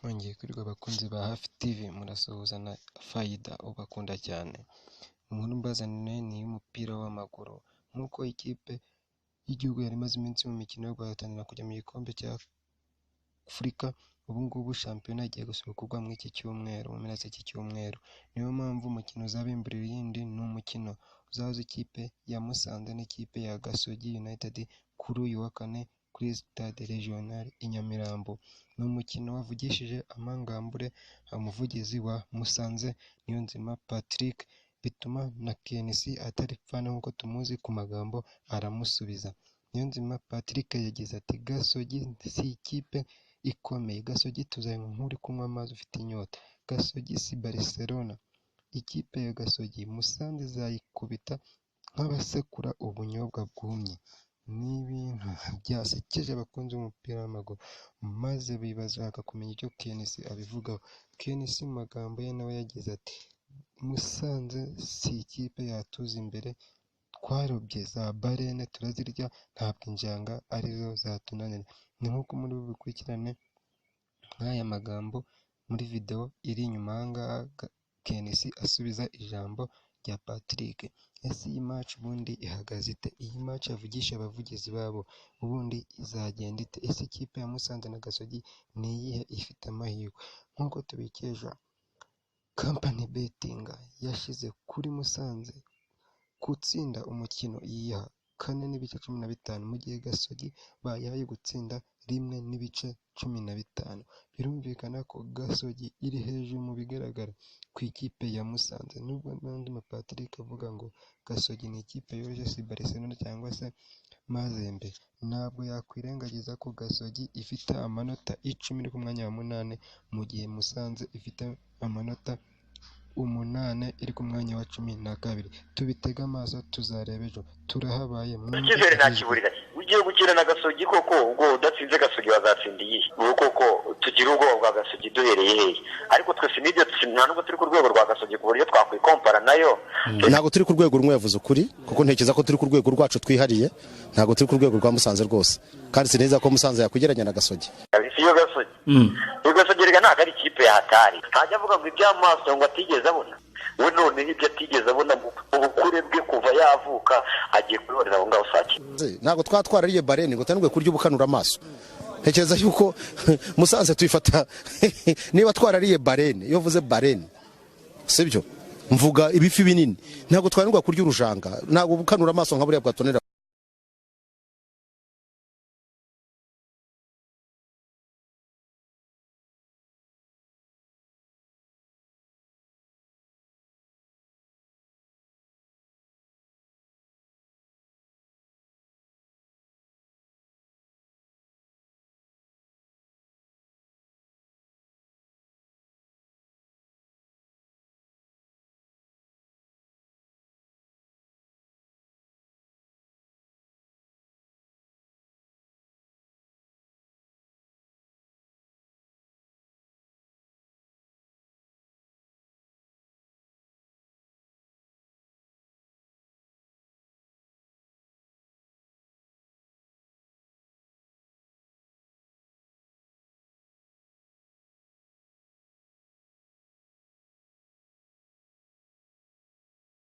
Mwongeye kwirirwa abakunzi ba Hafi TV murasuhuza na Fayida ubakunda cyane. Inkuru mbazaniye ni iy'umupira w'amaguru nk'uko ikipe y'igihugu yari imaze iminsi mu mikino yo guhatanira kujya mu gikombe cya Afurika, ubu ngubu shampiyona igiye gusubukurwa muri iki cyumweru, mu mpera z'iki cyumweru. Niyo mpamvu umukino uzabimburira iyindi ni umukino uzahuza ikipe ya Musanze n'ikipe ya Gasogi United kuri uyu wa kane kuri Stade Regional i Nyamirambo. Ni umukino wavugishije amangambure umuvugizi wa Musanze Niyonzima Patrick, bituma na KNC atari fan nk'uko tumuzi ku magambo aramusubiza. Niyonzima Patrick yagize ati Gasogi si ikipe ikomeye, Gasogi tuzanye nk'uri kunywa amazi ufite inyota, Gasogi si Barcelona. Ikipe ya Gasogi Musanze izayikubita nk'abasekura ubunyobwa bwumye. Ni ibintu byasekeje abakunzi b'umupira w'amaguru, maze bashaka kumenya icyo KNC abivugaho. KNC mu magambo ye nawe yagize ati Musanze si ikipe yatuza imbere, twarobye za barene turazirya, ntabwo injanga arizo zatunanira. Ni nk'uko muri bubikurikirane nk'aya magambo muri video iri inyuma aha ngaha, KNC asubiza ijambo rya Patrick. Ese iyi match ubundi ihagaze ite? Iyi match yavugisha abavugizi babo ubundi izagenda ite? Ese ikipe ya Musanze na Gasogi ni iyihe ifite amahirwe? Nk'uko tubikesha Company Betting yashyize kuri Musanze gutsinda umukino yiha 4.15, mu gihe Gasogi bayaye gutsinda 1.15. Birumvikana ko Gasogi iri hejuru mu bigaragara ku ikipe ya Musanze, nubwo n'andi Patrick avuga ngo Gasogi ni ikipe yoroshye si Barcelona cyangwa se Mazembe. Ntabwo yakwirengagiza ko Gasogi ifite amanota 10 iri ku mwanya wa 8, mu gihe Musanze ifite amanota 8 iri ku mwanya wa 12. Tubitega amaso tuzareba ejo, turahabaye icyizere nta kiburira. Ugiye gukina na Gasogi koko, ubwo udatsinze Gasogi bazatsinda iyi, ubu koko tugira ubwoba bwa Gasogi duhereye hehe? Ariko twese nibyo nta nubwo turi ku rwego rwa Gasogi ku buryo twakwikompara nayo. Ntabwo turi ku rwego rumwe, yavuze ukuri, kuko ntekereza ko turi ku rwego rwacu twihariye, ntabwo turi ku rwego rwa Musanze rwose, kandi sineza ko Musanze yakwigeranya na Gasogi. Iyo Gasogi Gasogi rega ntabwo ari ikipe ya hatari, ntajya avuga ngo iby'amaso ngo atigeze abona. We none ibyo atigeze abona mu bukure bwe kuva yavuka agiye kubibonera aho ngaho sake. Ntabwo twatwarariye barene ngo tanubwe kurya ubukanura amaso. Ntekereza yuko Musanze tuyifata niba twarariye barene, iyo vuze barene sibyo mvuga ibifi binini, ntabwo twanirwa kurya urujanga, ntabwo ubukanura amaso nka buriya bwatonera